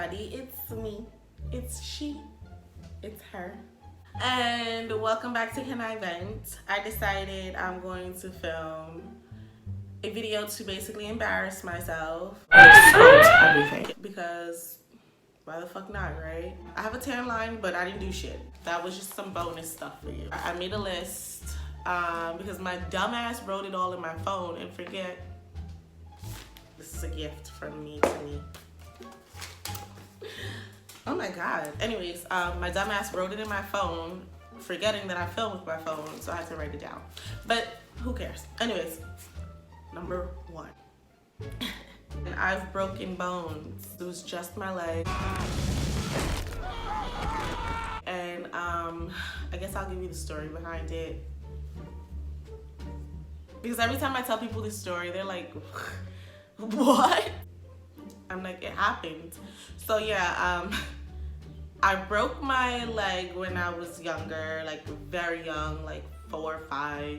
everybody, it's me, it's she, it's her. And welcome back to Can I Vent. I decided I'm going to film a video to basically embarrass myself. Everything. Because why the fuck not, right? I have a tan line, but I didn't do shit. That was just some bonus stuff for you. I made a list because my dumbass wrote it all in my phone and forget. This is a gift from me to me. Oh my god. Anyways, my dumbass wrote it in my phone, forgetting that I film with my phone, so I had to write it down. But who cares? Anyways, number 1. And I've broken bones. It was just my leg. And I guess I'll give you the story behind it. Because every time I tell people this story, they're like, what? I'm like, it happened. So yeah, I broke my leg when I was younger, like very young, like 4 or 5,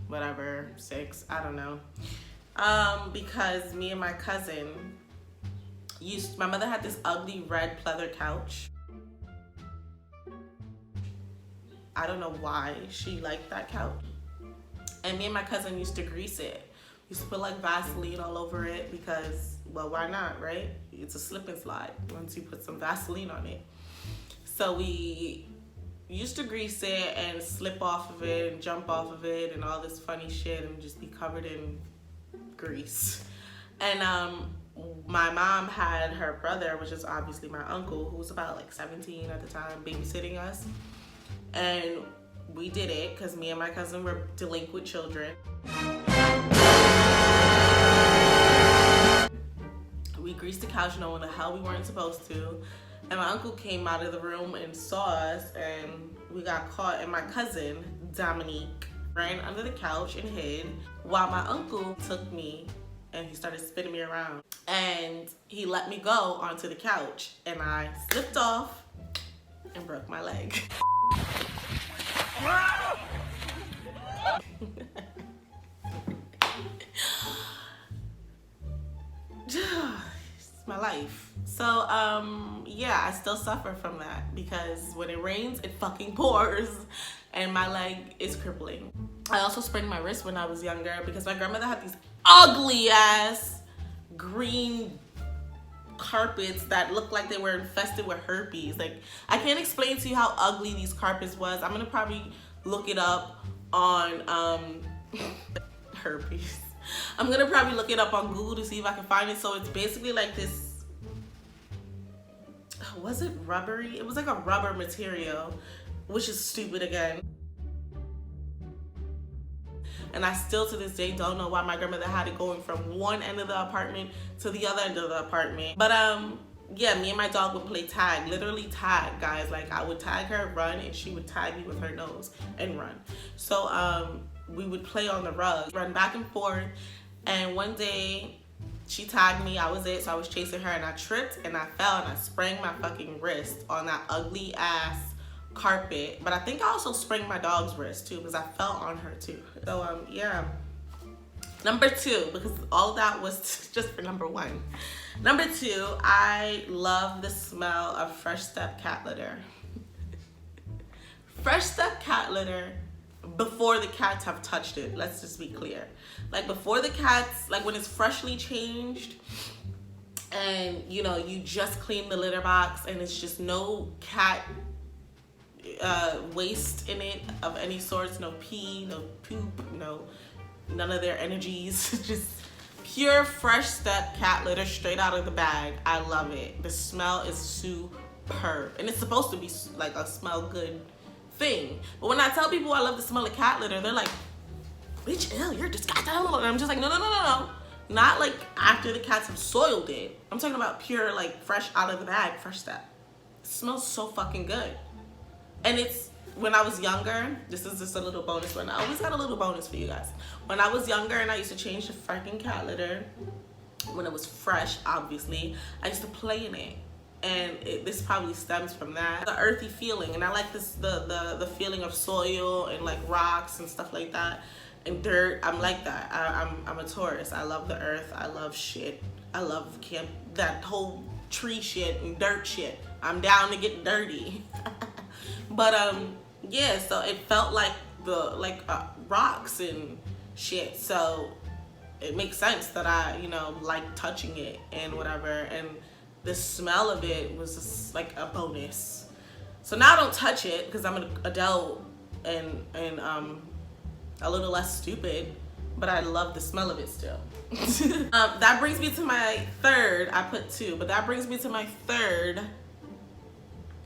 whatever, 6, I don't know. Because me and my cousin my mother had this ugly red pleather couch. I don't know why she liked that couch. And me and my cousin used to grease it. We used to put like Vaseline all over it because, well, why not, right? It's a slip and slide once you put some Vaseline on it. So we used to grease it and slip off of it and jump off of it and all this funny shit and just be covered in grease. And my mom had her brother, which is obviously my uncle, who was about like 17 at the time, babysitting us. And we did it because me and my cousin were delinquent children. We greased the couch knowing the hell we weren't supposed to. And my uncle came out of the room and saw us and we got caught. And my cousin, Dominique, ran under the couch and hid while my uncle took me and he started spinning me around. And he let me go onto the couch and I slipped off and broke my leg. It's my life. So yeah, I still suffer from that because when it rains it fucking pours and my leg is crippling. I also sprained my wrist when I was younger because my grandmother had these ugly ass green carpets that looked like they were infested with herpes. Like, I can't explain to you how ugly these carpets was. I'm gonna probably look it up on herpes. I'm gonna probably look it up on Google to see if I can find it. So it's basically like this, was it rubbery? It was like a rubber material, which is stupid again. And I still to this day don't know why my grandmother had it going from one end of the apartment to the other end of the apartment. But yeah, me and my dog would play tag, literally tag, guys. Like, I would tag her, run, and she would tag me with her nose and run. So we would play on the rug, run back and forth. And one day she tagged me, I was it, so I was chasing her and I tripped and I fell and I sprained my fucking wrist on that ugly ass carpet. But I think I also sprained my dog's wrist too because I fell on her too. So yeah. Number 2, because all of that was just for number 1. Number 2, I love the smell of Fresh Step cat litter. Fresh Step cat litter before the cats have touched it. Let's just be clear. Like, before the cats, like when it's freshly changed and you know you just clean the litter box and it's just no cat waste in it of any sorts, no pee, no poop, none of their energies. Just pure Fresh Step cat litter straight out of the bag. I love it. The smell is superb and it's supposed to be like a smell good thing. But when I tell people I love the smell of cat litter, they're like, bitch, ew, you're disgusting. And I'm just like, no. Not like after the cats have soiled it. I'm talking about pure, like, fresh out of the bag Fresh Step. It smells so fucking good. And it's, when I was younger, this is just a little bonus one. I always got a little bonus for you guys. When I was younger and I used to change the fucking cat litter, when it was fresh, obviously, I used to play in it. And this probably stems from that. The earthy feeling. And I like this, the feeling of soil and like rocks and stuff like that. And dirt. I'm like that. I'm a Taurus. I love the earth. I love shit. I love camp, that whole tree shit and dirt shit. I'm down to get dirty. But yeah, so it felt like rocks and shit. So it makes sense that I, you know, like touching it and whatever. And the smell of it was just like a bonus. So now I don't touch it because I'm an adult and a little less stupid, but I love the smell of it still. That brings me to my third, I put 2, but that brings me to my third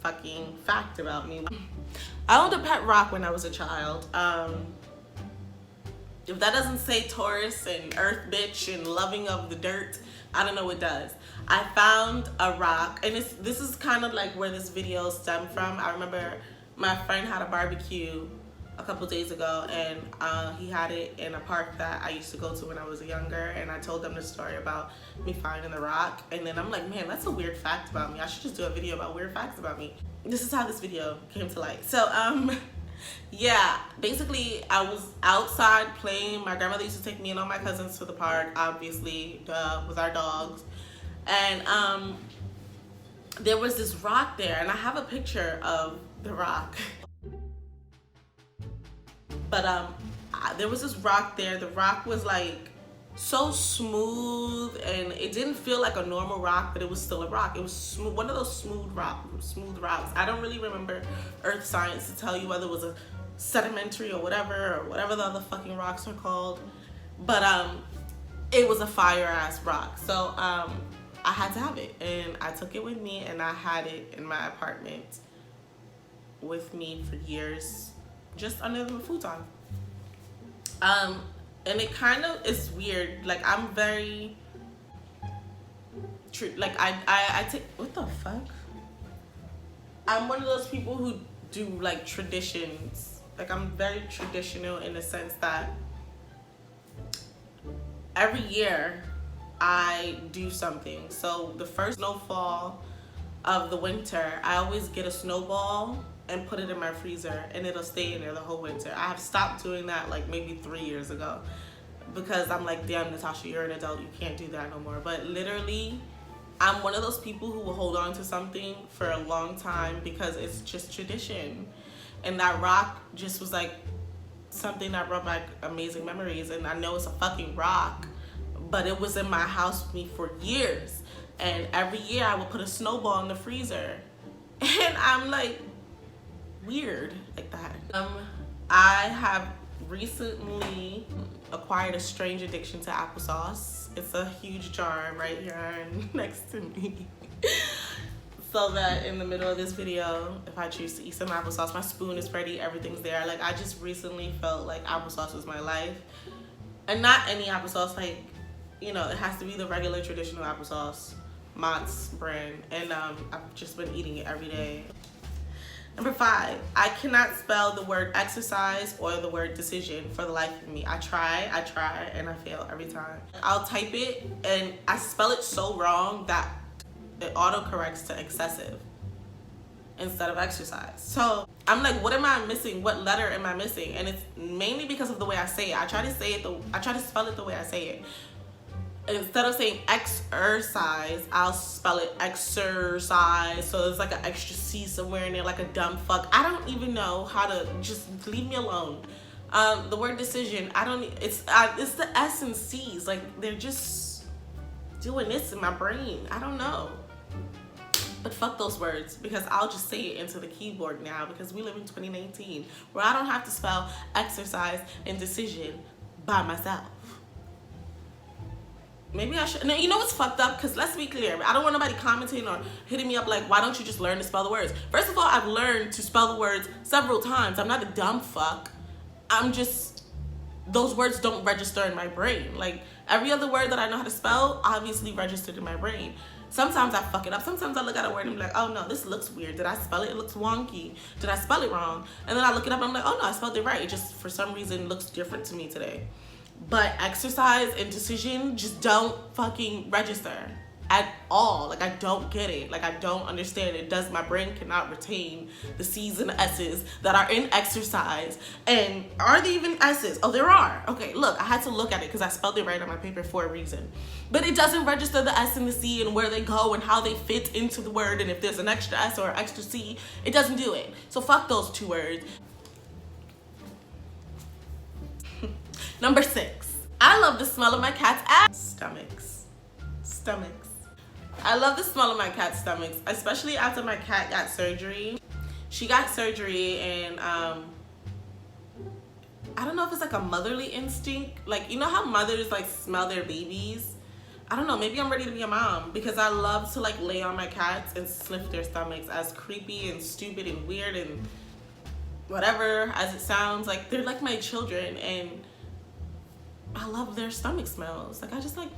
fucking fact about me. I owned a pet rock when I was a child. If that doesn't say Taurus and earth bitch and loving of the dirt, I don't know what does. I found a rock, and this is kind of like where this video stemmed from. I remember my friend had a barbecue a couple days ago, and he had it in a park that I used to go to when I was younger, and I told them the story about me finding the rock, and then I'm like, man, that's a weird fact about me. I should just do a video about weird facts about me. This is how this video came to light. So yeah, basically I was outside playing. My grandmother used to take me and all my cousins to the park, obviously, with our dogs, and there was this rock there, and I have a picture of the rock. But there was this rock there. The rock was like so smooth, and it didn't feel like a normal rock, but it was still a rock. It was smooth, one of those smooth rocks. I don't really remember earth science to tell you whether it was a sedimentary or whatever the other fucking rocks are called. But it was a fire ass rock. So I had to have it, and I took it with me, and I had it in my apartment with me for years, just under the futon. And it kind of is weird. Like, I'm very like I take, what the fuck? I'm one of those people who do like traditions. Like, I'm very traditional in the sense that every year I do something. So the first snowfall of the winter, I always get a snowball and put it in my freezer, and it'll stay in there the whole winter. I have stopped doing that like maybe 3 years ago, because I'm like, damn, Natasha, you're an adult, you can't do that no more. But literally, I'm one of those people who will hold on to something for a long time because it's just tradition. And that rock just was like something that brought back amazing memories. And I know it's a fucking rock, but it was in my house with me for years. And every year I would put a snowball in the freezer. And I'm like, weird like that. I have recently acquired a strange addiction to applesauce. It's a huge jar right here next to me. So that in the middle of this video, if I choose to eat some applesauce, my spoon is ready, everything's there. Like, I just recently felt like applesauce was my life. And not any applesauce, like, you know, it has to be the regular traditional applesauce, Mott's brand. And I've just been eating it every day. Number 5, I cannot spell the word exercise or the word decision for the life of me. I try, and I fail every time. I'll type it, and I spell it so wrong that it autocorrects to excessive instead of exercise. So I'm like, what am I missing? What letter am I missing? And it's mainly because of the way I say it. I try to spell it the way I say it. Instead of saying exercise, I'll spell it exercise. So there's like an extra C somewhere in there, like a dumb fuck. I don't even know how to, just leave me alone. The word decision, it's the S and C's. Like, they're just doing this in my brain. I don't know. But fuck those words, because I'll just say it into the keyboard now, because we live in 2019 where I don't have to spell exercise and decision by myself. Maybe I should. No, you know what's fucked up? Because let's be clear, I don't want nobody commenting or hitting me up like, why don't you just learn to spell the words? First of all, I've learned to spell the words several times. I'm not a dumb fuck. I'm just, those words don't register in my brain. Like, every other word that I know how to spell obviously registered in my brain. Sometimes I fuck it up. Sometimes I look at a word and be like, oh no, this looks weird. Did I spell it? It looks wonky. Did I spell it wrong? And then I look it up and I'm like, oh no, I spelled it right. It just, for some reason, looks different to me today. But exercise and decision just don't fucking register. at all. Like, I don't get it. Like, I don't understand it. My brain cannot retain the C's and S's that are in exercise. And are they even S's? Oh, there are. Okay, look, I had to look at it because I spelled it right on my paper for a reason. But it doesn't register the S and the C and where they go and how they fit into the word, and if there's an extra S or an extra C, it doesn't do it. So fuck those two words. Number 6. I love the smell of my cat's ass. Stomachs. I love the smell of my cat's stomachs, especially after my cat got surgery. She got surgery, and I don't know if it's like a motherly instinct. Like, you know how mothers like smell their babies? I don't know, maybe I'm ready to be a mom, because I love to like lay on my cats and sniff their stomachs, as creepy and stupid and weird and whatever as it sounds. Like, they're like my children, and I love their stomach smells. Like, I just like,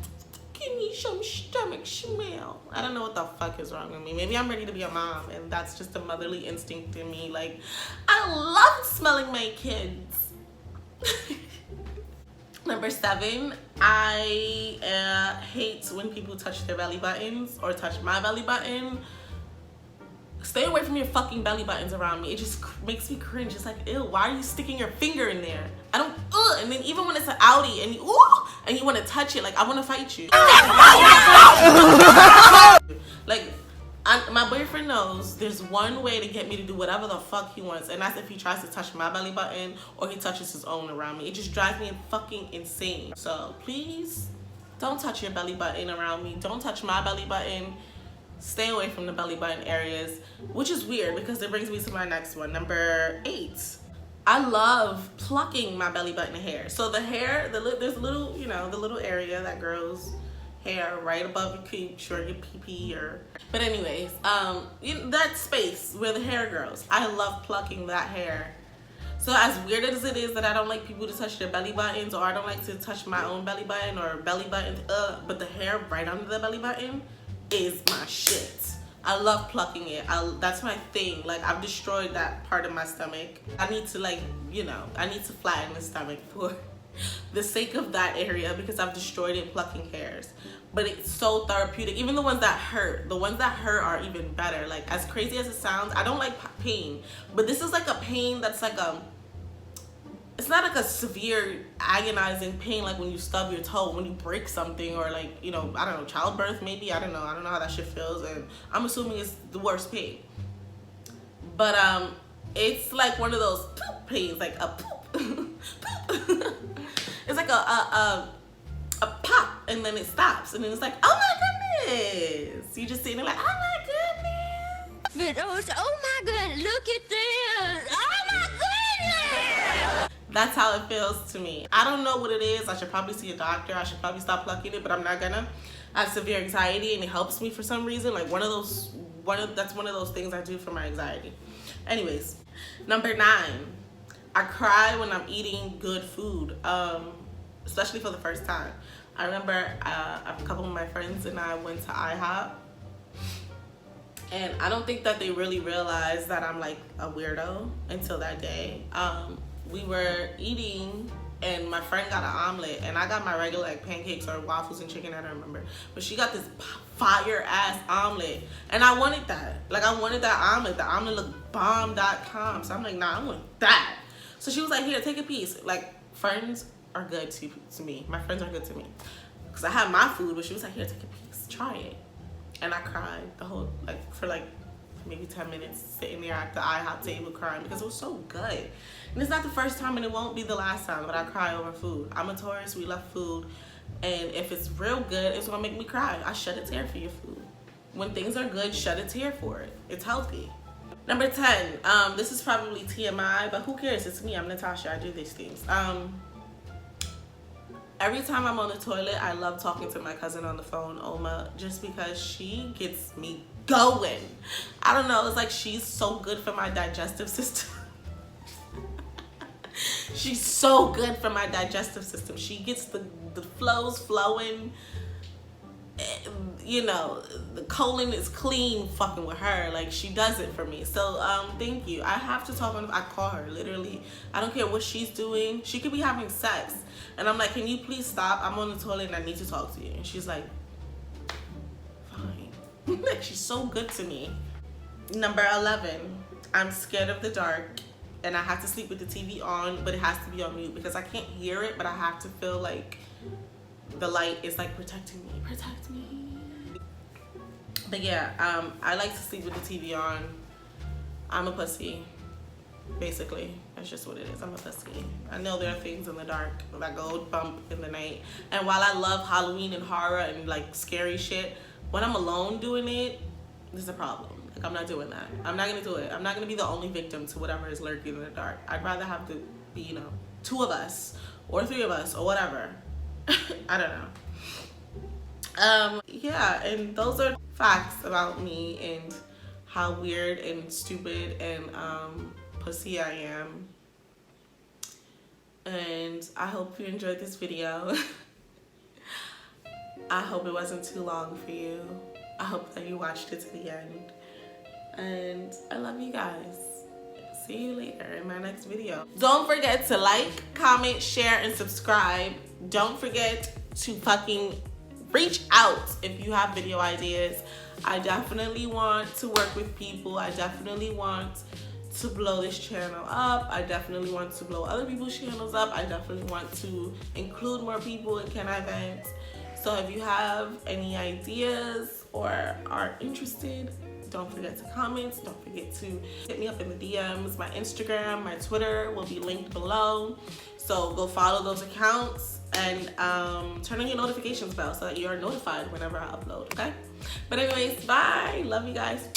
give me some stomach smell. I don't know what the fuck is wrong with me. Maybe I'm ready to be a mom, and that's just a motherly instinct in me. Like, I love smelling my kids. Number 7, I hate when people touch their belly buttons or touch my belly button. Stay away from your fucking belly buttons around me. It just makes me cringe. It's like, ew, why are you sticking your finger in there? I don't, and then even when it's an outie and you, and you want to touch it, like, I want to fight you. Like, my boyfriend knows there's one way to get me to do whatever the fuck he wants, and that's if he tries to touch my belly button or he touches his own around me. It just drives me fucking insane. So please don't touch your belly button around me. Don't touch my belly button. Stay away from the belly button areas, which is weird because it brings me to my next one. Number 8. I love plucking my belly button hair. So the hair, there's a little, you know, the little area that grows hair right above your cooch or your pee-pee, or, but anyways, you know, that space where the hair grows, I love plucking that hair. So as weird as it is that I don't like people to touch their belly buttons, or I don't like to touch my own belly button or belly buttons, but the hair right under the belly button is my shit. I love plucking it. That's my thing. Like, I've destroyed that part of my stomach. I need to, like, you know, I need to flatten the stomach for the sake of that area, because I've destroyed it plucking hairs. But it's so therapeutic. Even the ones that hurt. The ones that hurt are even better. Like, as crazy as it sounds, I don't like pain. But this is like a pain that's like it's not like a severe agonizing pain like when you stub your toe, when you break something, or like, you know, I don't know, childbirth maybe. I don't know how that shit feels, and I'm assuming it's the worst pain. But it's like one of those poop pains, like a poop. Poop. It's like a pop, and then it stops, and then it's like, oh my goodness. You just sitting there like, oh my goodness. But oh my goodness, look at this. Oh my goodness. That's how it feels to me. I don't know what it is. I should probably see a doctor. I should probably stop plucking it, but I'm not gonna. I have severe anxiety, and it helps me for some reason. Like, that's one of those things I do for my anxiety. Anyways, number 9, I cry when I'm eating good food, especially for the first time. I remember a couple of my friends and I went to IHOP, and I don't think that they really realized that I'm like a weirdo until that day. We were eating, and my friend got an omelet, and I got my regular like pancakes or waffles and chicken, I don't remember. But she got this fire ass omelet, and I wanted that. Like, I wanted that omelet. The omelet looked bomb.com. So I'm like, nah, I want that. So she was like, here, take a piece. Like, friends are good to me. My friends are good to me. Because I had my food, but she was like, here, take a piece. Try it. And I cried the whole, like, for like maybe 10 minutes, sitting there at the IHOP table crying, because it was so good. And it's not the first time, and it won't be the last time, but I cry over food. I'm a Taurus, we love food. And if it's real good, it's gonna make me cry. I shed a tear for your food. When things are good, shed a tear for it. It's healthy. Number 10, this is probably TMI, but who cares? It's me, I'm Natasha, I do these things. Every time I'm on the toilet, I love talking to my cousin on the phone, Oma, just because she gets me going. I don't know, it's like she's so good for my digestive system. She's so good for my digestive system. She gets the flows flowing. You know, the colon is clean fucking with her. Like, she does it for me. So thank you. I have to talk on I call her literally. I don't care what she's doing. She could be having sex, and I'm like, can you please stop? I'm on the toilet and I need to talk to you. And she's like, Like, she's so good to me. Number 11, I'm scared of the dark, and I have to sleep with the TV on, but it has to be on mute because I can't hear it, but I have to feel like the light is like protecting me. Protect me. But yeah, I like to sleep with the TV on. I'm a pussy, basically. That's just what it is. I'm a pussy. I know there are things in the dark that go bump in the night. And while I love Halloween and horror and like scary shit, when I'm alone doing it, there's a problem. Like, I'm not doing that. I'm not gonna do it. I'm not gonna be the only victim to whatever is lurking in the dark. I'd rather have to be, you know, 2 of us or 3 of us or whatever. I don't know. Yeah, and those are facts about me and how weird and stupid and pussy I am. And I hope you enjoyed this video. I hope it wasn't too long for you. I hope that you watched it to the end. And I love you guys. See you later in my next video. Don't forget to like, comment, share, and subscribe. Don't forget to fucking reach out if you have video ideas. I definitely want to work with people. I definitely want to blow this channel up. I definitely want to blow other people's channels up. I definitely want to include more people in Can I Vent. So if you have any ideas or are interested, don't forget to comment. Don't forget to hit me up in the DMs. My Instagram, my Twitter will be linked below. So go follow those accounts and turn on your notifications bell so that you are notified whenever I upload, okay? But anyways, bye. Love you guys.